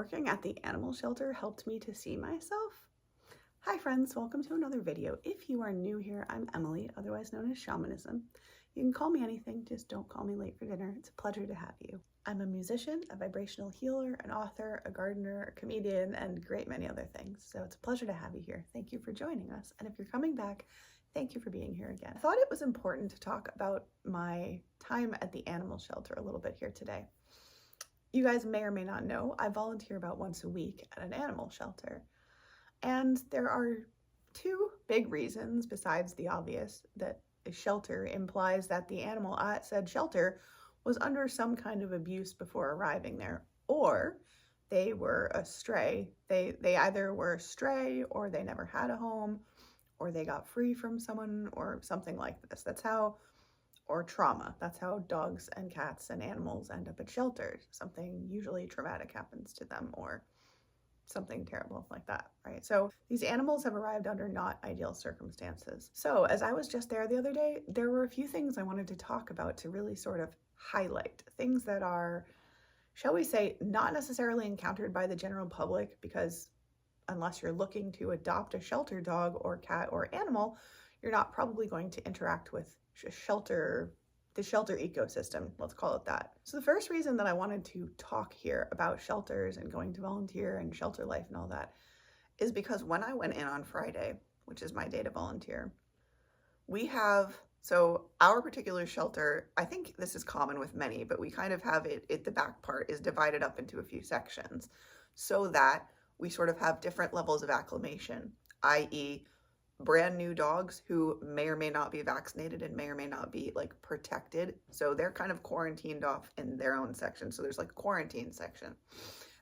Working at the animal shelter helped me to see myself. Hi friends, welcome to another video. If you are new here, I'm Emily, otherwise known as Shamanism. You can call me anything, just don't call me late for dinner. It's a pleasure to have you. I'm a musician, a vibrational healer, an author, a gardener, a comedian, and a great many other things. So it's a pleasure to have you here. Thank you for joining us. And if you're coming back, thank you for being here again. I thought it was important to talk about my time at the animal shelter a little bit here today. You guys may or may not know, I volunteer about once a week at an animal shelter. And there are two big reasons, besides the obvious, that a shelter implies that the animal at said shelter was under some kind of abuse before arriving there, or they were a stray. They either were a stray, or they never had a home, or they got free from someone, or something like this. Or trauma. That's how dogs and cats and animals end up at shelters. Something usually traumatic happens to them, or something terrible like that, right? So these animals have arrived under not ideal circumstances. So as I was just there the other day, there were a few things I wanted to talk about to really sort of highlight things that are, shall we say, not necessarily encountered by the general public, because unless you're looking to adopt a shelter dog or cat or animal, you're not probably going to interact with the shelter ecosystem, let's call it that. So the first reason that I wanted to talk here about shelters and going to volunteer and shelter life and all that is because when I went in on Friday, which is my day to volunteer, so our particular shelter, I think this is common with many, but we kind of have the back part is divided up into a few sections so that we sort of have different levels of acclimation, i.e., brand new dogs who may or may not be vaccinated and may or may not be like protected. So they're kind of quarantined off in their own section. So there's like a quarantine section.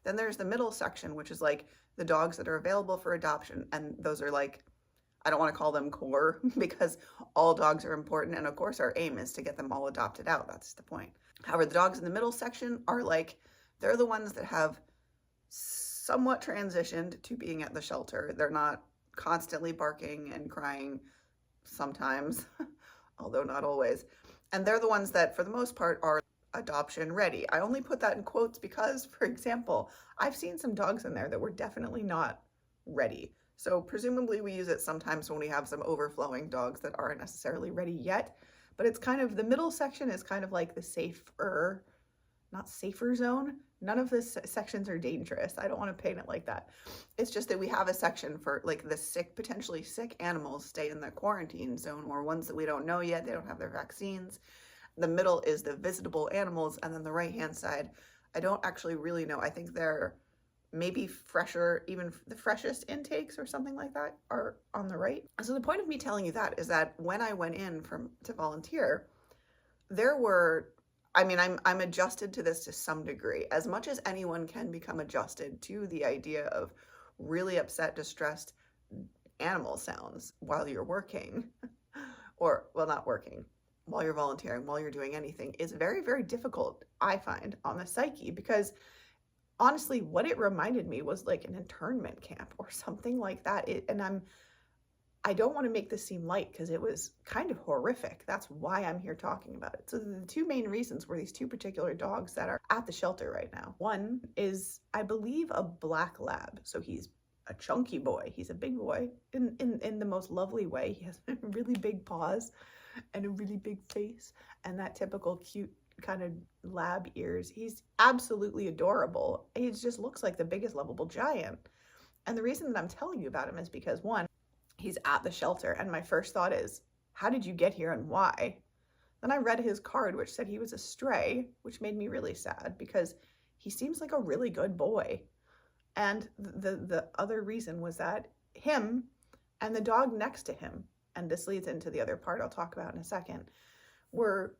Then there's the middle section, which is like the dogs that are available for adoption. And those are like, I don't want to call them core because all dogs are important. And of course our aim is to get them all adopted out. That's the point. However, the dogs in the middle section are like, they're the ones that have somewhat transitioned to being at the shelter. They're not constantly barking and crying sometimes, although not always. And they're the ones that, for the most part, are adoption ready. I only put that in quotes because, for example, I've seen some dogs in there that were definitely not ready. So presumably we use it sometimes when we have some overflowing dogs that aren't necessarily ready yet. But it's kind of, the middle section is kind of like the not safer zone. None of the sections are dangerous. I don't want to paint it like that. It's just that we have a section for like the potentially sick animals stay in the quarantine zone, or ones that we don't know yet. They don't have their vaccines. The middle is the visitable animals. And then the right-hand side, I don't actually really know. I think they're maybe fresher, even the freshest intakes or something like that are on the right. So the point of me telling you that is that when I went in to volunteer, I'm adjusted to this to some degree, as much as anyone can become adjusted to the idea of really upset, distressed animal sounds while you're working, or, well, not working, while you're volunteering, while you're doing anything, is very, very difficult, I find, on the psyche, because honestly, what it reminded me was like an internment camp or something like that. I don't want to make this seem light because it was kind of horrific. That's why I'm here talking about it. So the two main reasons were these two particular dogs that are at the shelter right now. One is, I believe, a black lab. So he's a chunky boy. He's a big boy in the most lovely way. He has really big paws and a really big face and that typical cute kind of lab ears. He's absolutely adorable. He just looks like the biggest lovable giant. And the reason that I'm telling you about him is because, one, he's at the shelter, and my first thought is, how did you get here and why? Then I read his card, which said he was a stray, which made me really sad because he seems like a really good boy. And the other reason was that him and the dog next to him, and this leads into the other part I'll talk about in a second, were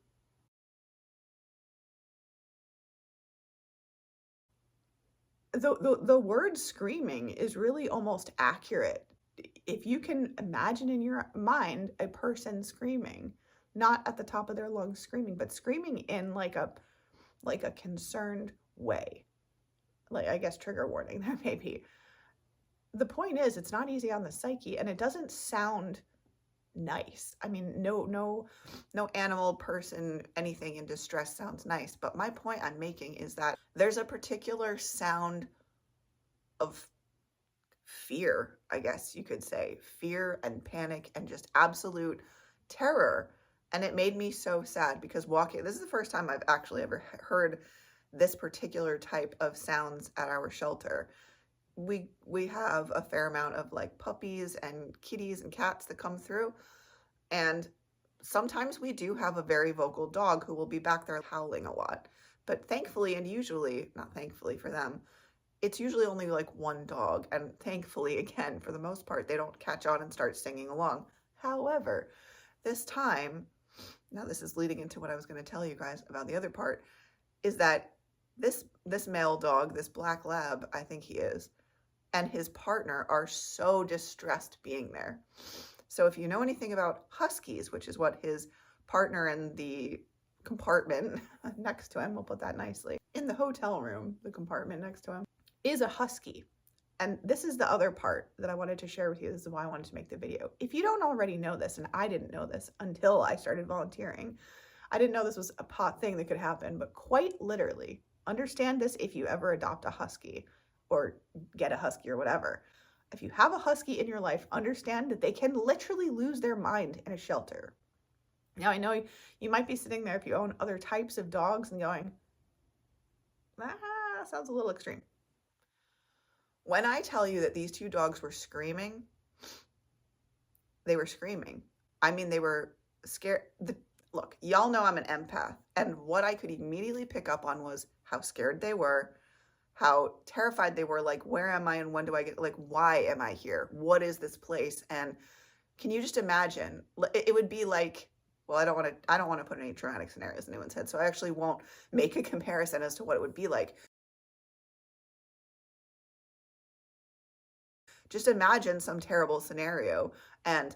the word screaming is really almost accurate. If you can imagine in your mind a person screaming, not at the top of their lungs screaming, but screaming in like a concerned way, like, I guess, trigger warning there maybe. The point is, it's not easy on the psyche, and it doesn't sound nice. I mean, no animal, person, anything in distress sounds nice. But my point I'm making is that there's a particular sound of fear, I guess you could say, fear and panic and just absolute terror. And it made me so sad because this is the first time I've actually ever heard this particular type of sounds at our shelter. We have a fair amount of like puppies and kitties and cats that come through, and sometimes we do have a very vocal dog who will be back there howling a lot. But thankfully, and usually, not thankfully for them, it's usually only like one dog, and thankfully, again, for the most part, they don't catch on and start singing along. However, this time, now this is leading into what I was going to tell you guys about the other part, is that this male dog, this black lab, I think he is, and his partner are so distressed being there. So if you know anything about huskies, which is what his partner in the compartment next to him, we'll put that nicely, in the hotel room, the compartment next to him, is a husky. And this is the other part that I wanted to share with you. This is why I wanted to make the video. If you don't already know this, and I didn't know this until I started volunteering, I didn't know this was a thing that could happen, but quite literally, understand this if you ever adopt a husky or get a husky or whatever. If you have a husky in your life, understand that they can literally lose their mind in a shelter. Now, I know you might be sitting there if you own other types of dogs and going, sounds a little extreme. When I tell you that these two dogs were screaming, they were screaming. I mean, they were scared. Look, y'all know I'm an empath, and what I could immediately pick up on was how scared they were, how terrified they were, like, where am I and when do I get, like, why am I here? What is this place? And can you just imagine? It would be like, well, I don't want to put any traumatic scenarios in anyone's head, so I actually won't make a comparison as to what it would be like. Just imagine some terrible scenario and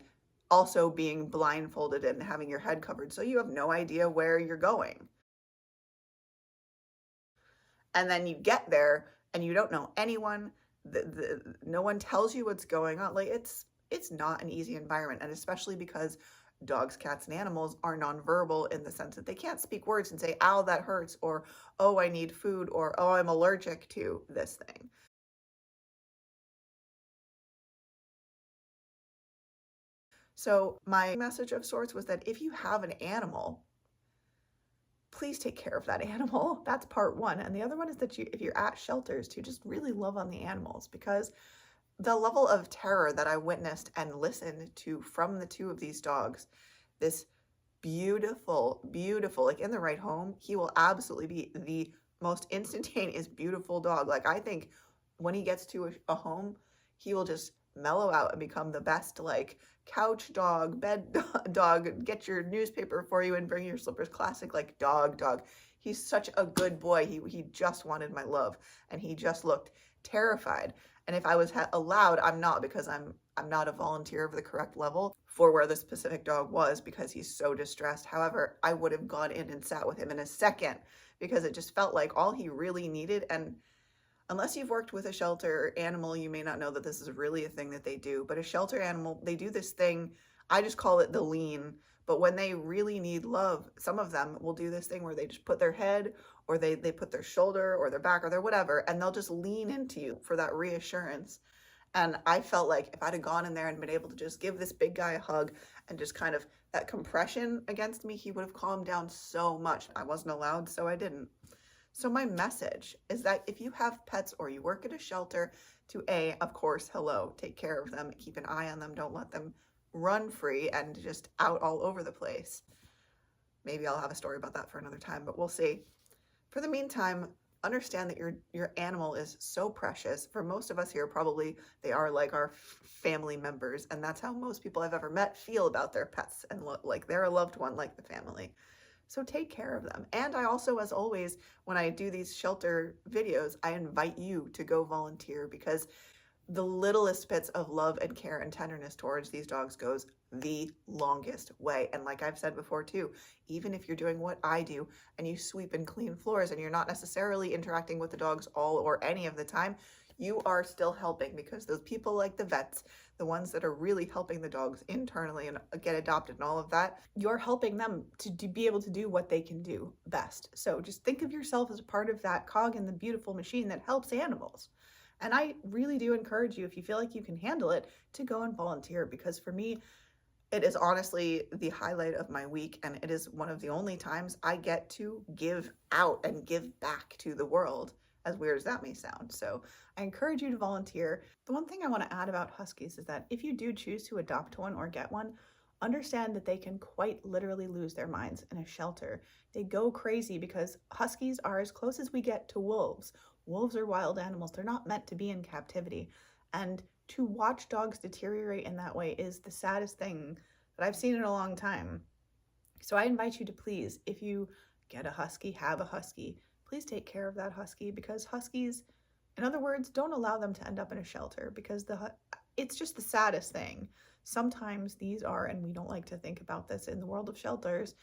also being blindfolded and having your head covered so you have no idea where you're going. And then you get there and you don't know anyone. No one tells you what's going on. Like it's not an easy environment, and especially because dogs, cats, and animals are nonverbal in the sense that they can't speak words and say, ow, that hurts, or oh, I need food, or oh, I'm allergic to this thing. So my message of sorts was that if you have an animal, please take care of that animal. That's part one. And the other one is that if you're at shelters, to just really love on the animals, because the level of terror that I witnessed and listened to from the two of these dogs, this beautiful, like in the right home, he will absolutely be the most instantaneous, beautiful dog. Like I think when he gets to a home, he will just mellow out and become the best, like couch dog, bed dog, get your newspaper for you and bring your slippers, classic like dog. He's such a good boy. He just wanted my love, and he just looked terrified. And if I was allowed, I'm not, because I'm not a volunteer of the correct level for where the specific dog was, because he's so distressed. However, I would have gone in and sat with him in a second, because it just felt like all he really needed. And unless you've worked with a shelter animal, you may not know that this is really a thing that they do. But a shelter animal, they do this thing, I just call it the lean. But when they really need love, some of them will do this thing where they just put their head, or they put their shoulder or their back or their whatever, and they'll just lean into you for that reassurance. And I felt like if I'd have gone in there and been able to just give this big guy a hug and just kind of that compression against me, he would have calmed down so much. I wasn't allowed, so I didn't. So my message is that if you have pets or you work at a shelter, to of course, hello, take care of them, keep an eye on them, don't let them run free and just out all over the place. Maybe I'll have a story about that for another time, but we'll see. For the meantime, understand that your animal is so precious. For most of us here, probably they are like our family members, and that's how most people I've ever met feel about their pets, and like they're a loved one, like the family. So take care of them. And I also, as always, when I do these shelter videos, I invite you to go volunteer, because the littlest bits of love and care and tenderness towards these dogs goes the longest way. And like I've said before too, even if you're doing what I do and you sweep and clean floors and you're not necessarily interacting with the dogs all or any of the time, you are still helping, because those people like the vets, the ones that are really helping the dogs internally and get adopted and all of that, you're helping them to be able to do what they can do best. So just think of yourself as a part of that cog in the beautiful machine that helps animals. And I really do encourage you, if you feel like you can handle it, to go and volunteer, because for me, it is honestly the highlight of my week, and it is one of the only times I get to give out and give back to the world, as weird as that may sound. So I encourage you to volunteer. The one thing I want to add about Huskies is that if you do choose to adopt one or get one, understand that they can quite literally lose their minds in a shelter. They go crazy because Huskies are as close as we get to wolves. Wolves are wild animals. They're not meant to be in captivity. And to watch dogs deteriorate in that way is the saddest thing that I've seen in a long time. So I invite you to please, if you get a husky, have a husky, please take care of that husky, because huskies, in other words, don't allow them to end up in a shelter, because it's just the saddest thing. Sometimes these are, and we don't like to think about this in the world of shelters,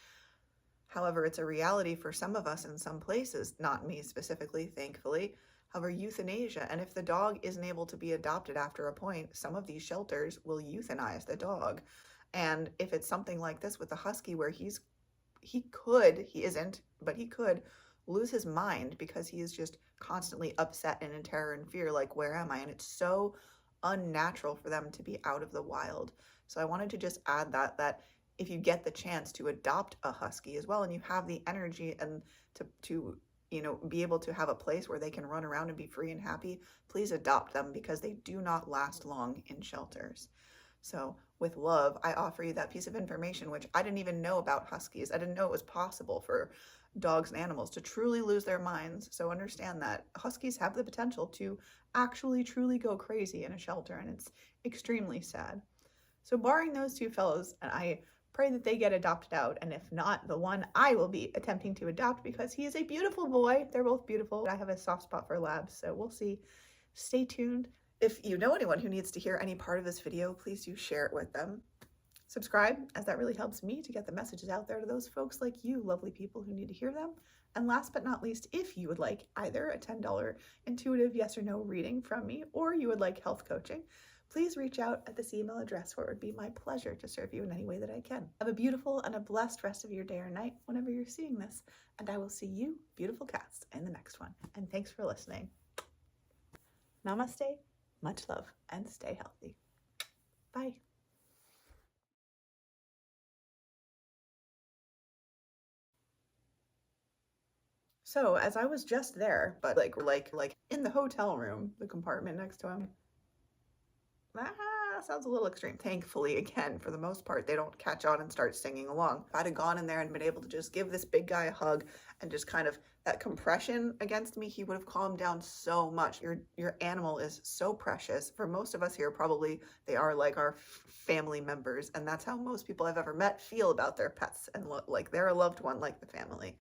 however, it's a reality for some of us in some places, not me specifically, thankfully. However, euthanasia, and if the dog isn't able to be adopted after a point, some of these shelters will euthanize the dog. And if it's something like this with the husky, where he isn't, but he could lose his mind because he is just constantly upset and in terror and fear, like, where am I? And it's so unnatural for them to be out of the wild. So I wanted to just add that if you get the chance to adopt a husky as well, and you have the energy and to be able to have a place where they can run around and be free and happy, please adopt them, because they do not last long in shelters. So with love, I offer you that piece of information, which I didn't even know about huskies. I didn't know it was possible for dogs and animals to truly lose their minds. So understand that huskies have the potential to actually truly go crazy in a shelter, and it's extremely sad. So barring those two fellows, and I pray that they get adopted out, and if not, the one I will be attempting to adopt, because he is a beautiful boy. They're both beautiful. I have a soft spot for labs, so we'll see. Stay tuned. If you know anyone who needs to hear any part of this video, please do share it with them. Subscribe, as that really helps me to get the messages out there to those folks like you, lovely people who need to hear them. And last but not least, if you would like either a $10 intuitive yes or no reading from me, or you would like health coaching, please reach out at this email address, where it would be my pleasure to serve you in any way that I can. Have a beautiful and a blessed rest of your day or night whenever you're seeing this, and I will see you, beautiful cats, in the next one. And thanks for listening. Namaste, much love, and stay healthy. Bye. So as I was just there, but like in the hotel room, the compartment next to him, sounds a little extreme. Thankfully, again, for the most part, they don't catch on and start singing along. If I'd have gone in there and been able to just give this big guy a hug and just kind of that compression against me, he would have calmed down so much. Your animal is so precious. For most of us here, probably they are like our family members, and that's how most people I've ever met feel about their pets, and like they're a loved one like the family.